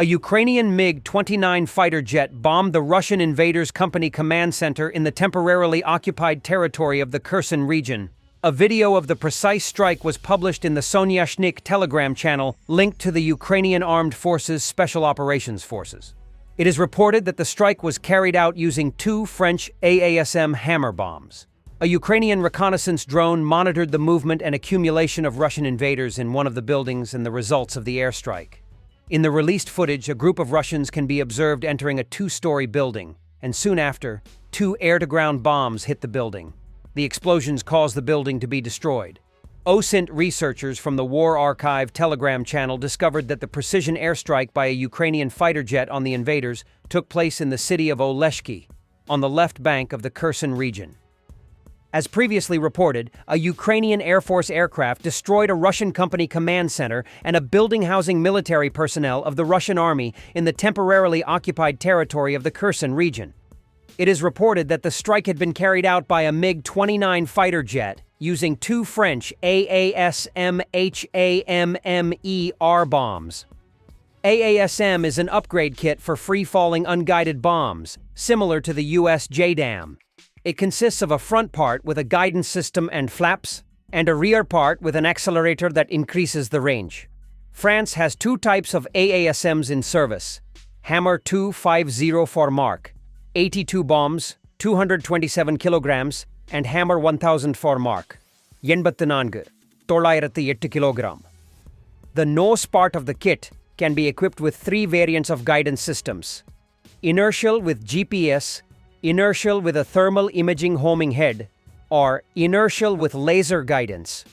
A Ukrainian MiG-29 fighter jet bombed the Russian Invaders Company command center in the temporarily occupied territory of the Kherson region. A video of the precise strike was published in the Sonyashnik Telegram channel linked to the Ukrainian Armed Forces Special Operations Forces. It is reported that the strike was carried out using 2 French AASM Hammer bombs. A Ukrainian reconnaissance drone monitored the movement and accumulation of Russian invaders in one of the buildings and the results of the airstrike. In the released footage, a group of Russians can be observed entering a 2-story building, and soon after, 2 air-to-ground bombs hit the building. The explosions caused the building to be destroyed. OSINT researchers from the War Archive Telegram channel discovered that the precision airstrike by a Ukrainian fighter jet on the invaders took place in the city of Oleshki, on the left bank of the Kherson region. As previously reported, a Ukrainian Air Force aircraft destroyed a Russian company command center and a building housing military personnel of the Russian army in the temporarily occupied territory of the Kherson region. It is reported that the strike had been carried out by a MiG-29 fighter jet using 2 French AASM HAMMER bombs. AASM is an upgrade kit for free-falling unguided bombs, similar to the US JDAM. It consists of a front part with a guidance system and flaps, and a rear part with an accelerator that increases the range. France has 2 types of AASMs in service: Hammer 250 for Mark, 82 bombs, 227 kilograms, and Hammer 1000 for Mark, 84, 908 kilogram. The nose part of the kit can be equipped with 3 variants of guidance systems: inertial with GPS, inertial with a thermal imaging homing head, or inertial with laser guidance.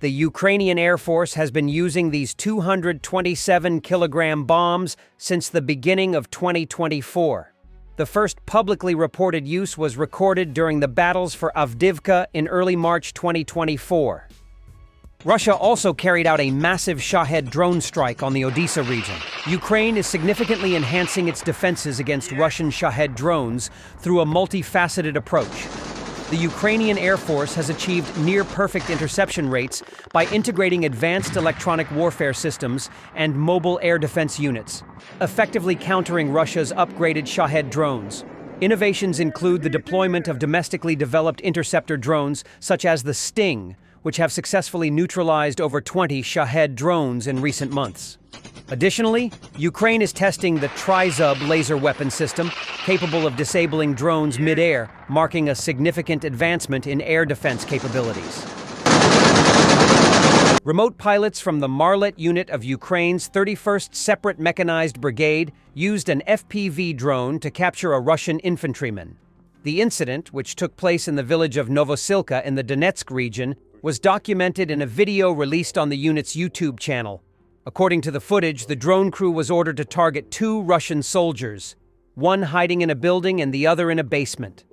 The Ukrainian Air Force has been using these 227-kilogram bombs since the beginning of 2024. The first publicly reported use was recorded during the battles for Avdiivka in early March 2024. Russia also carried out a massive Shahed drone strike on the Odessa region. Ukraine is significantly enhancing its defenses against Russian Shahed drones through a multifaceted approach. The Ukrainian Air Force has achieved near-perfect interception rates by integrating advanced electronic warfare systems and mobile air defense units, effectively countering Russia's upgraded Shahed drones. Innovations include the deployment of domestically developed interceptor drones such as the Sting, which have successfully neutralized over 20 Shahed drones in recent months. Additionally, Ukraine is testing the Trizub laser weapon system, capable of disabling drones mid-air, marking a significant advancement in air defense capabilities. Remote pilots from the Marlet unit of Ukraine's 31st Separate Mechanized Brigade used an FPV drone to capture a Russian infantryman. The incident, which took place in the village of Novosilka in the Donetsk region, was documented in a video released on the unit's YouTube channel. According to the footage, the drone crew was ordered to target 2 Russian soldiers, one hiding in a building and the other in a basement.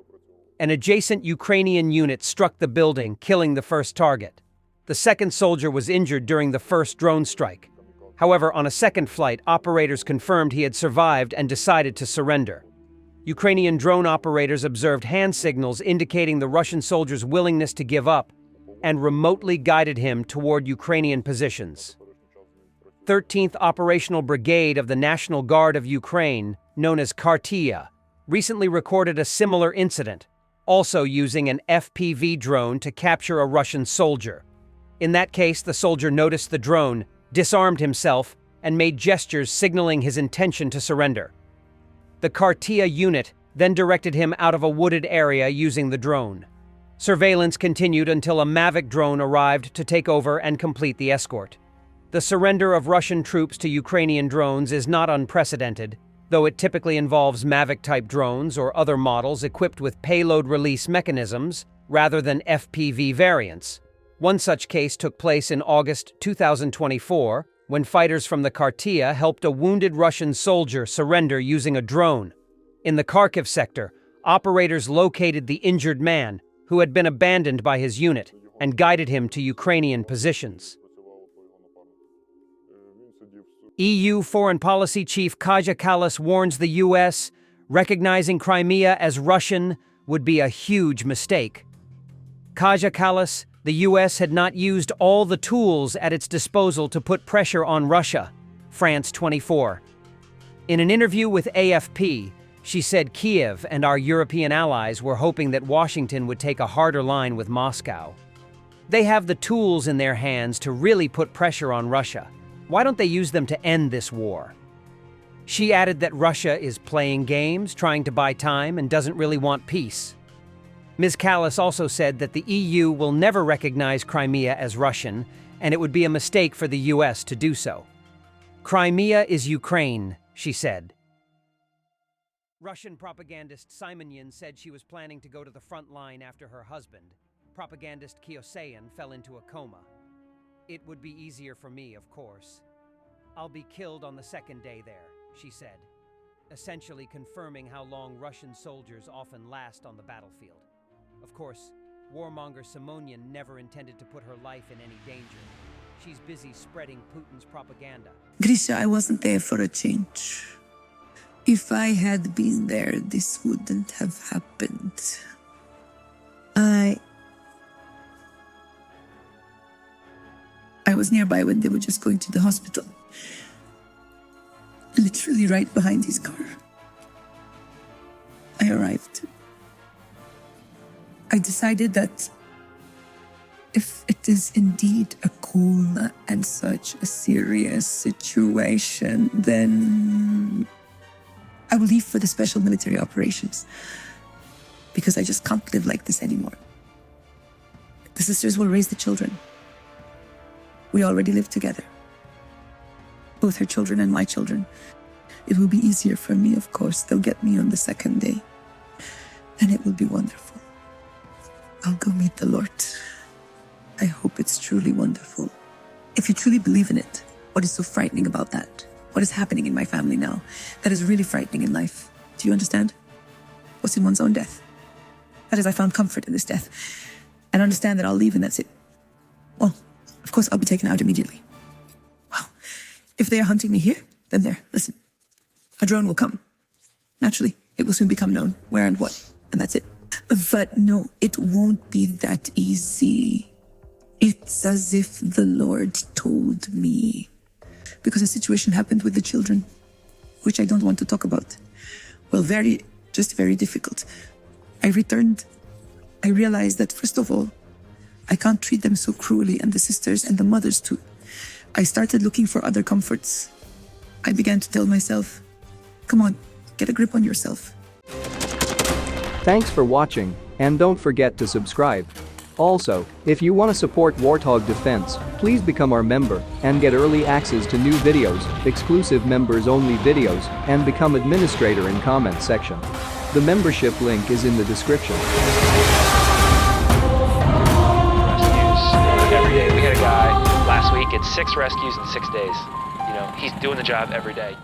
An adjacent Ukrainian unit struck the building, killing the first target. The second soldier was injured during the first drone strike. However, on a second flight, operators confirmed he had survived and decided to surrender. Ukrainian drone operators observed hand signals indicating the Russian soldier's willingness to give up, and remotely guided him toward Ukrainian positions. 13th Operational Brigade of the National Guard of Ukraine, known as Kartia, recently recorded a similar incident, also using an FPV drone to capture a Russian soldier. In that case, the soldier noticed the drone, disarmed himself, and made gestures signaling his intention to surrender. The Kartia unit then directed him out of a wooded area using the drone. Surveillance continued until a Mavic drone arrived to take over and complete the escort. The surrender of Russian troops to Ukrainian drones is not unprecedented, though it typically involves Mavic-type drones or other models equipped with payload release mechanisms rather than FPV variants. One such case took place in August 2024, when fighters from the Kartia helped a wounded Russian soldier surrender using a drone. In the Kharkiv sector, operators located the injured man, who had been abandoned by his unit, and guided him to Ukrainian positions. EU Foreign Policy Chief Kaja Kallas warns the US recognizing Crimea as Russian would be a huge mistake. Kaja Kallas, the US had not used all the tools at its disposal to put pressure on Russia, France 24. In an interview with AFP, she said Kiev and our European allies were hoping that Washington would take a harder line with Moscow. They have the tools in their hands to really put pressure on Russia. Why don't they use them to end this war? She added that Russia is playing games, trying to buy time, and doesn't really want peace. Ms. Callas also said that the EU will never recognize Crimea as Russian, and it would be a mistake for the US to do so. Crimea is Ukraine, she said. Russian propagandist Simonyan said she was planning to go to the front line after her husband, propagandist Kiosayan, fell into a coma. It would be easier for me, of course. I'll be killed on the second day there, she said, essentially confirming how long Russian soldiers often last on the battlefield. Of course, warmonger Simonyan never intended to put her life in any danger. She's busy spreading Putin's propaganda. Grisha, I wasn't there for a change. If I had been there, this wouldn't have happened. I was nearby when they were just going to the hospital. Literally right behind his car. I arrived. I decided that if it is indeed a coma and such a serious situation, then I will leave for the special military operations, because I just can't live like this anymore. The sisters will raise the children. We already live together. Both her children and my children. It will be easier for me, of course. They'll get me on the second day. And it will be wonderful. I'll go meet the Lord. I hope it's truly wonderful. If you truly believe in it, what is so frightening about that? What is happening in my family now that is really frightening in life? Do you understand? What's in one's own death? That is, I found comfort in this death and understand that I'll leave and that's it. Well, of course, I'll be taken out immediately. Well, if they are hunting me here, then there, listen. A drone will come. Naturally, it will soon become known where and what, and that's it. But no, it won't be that easy. It's as if the Lord told me. Because a situation happened with the children, which I don't want to talk about. Well, just very difficult. I returned. I realized that, first of all, I can't treat them so cruelly, and the sisters and the mothers too. I started looking for other comforts. I began to tell myself, come on, get a grip on yourself. Thanks for watching, and don't forget to subscribe. Also, if you want to support Warthog Defense, please become our member and get early access to new videos, exclusive members-only videos, and become administrator in comment section. The membership link is in the description. Rescues every day. We had a guy last week at 6 rescues in 6 days. You know, he's doing the job every day.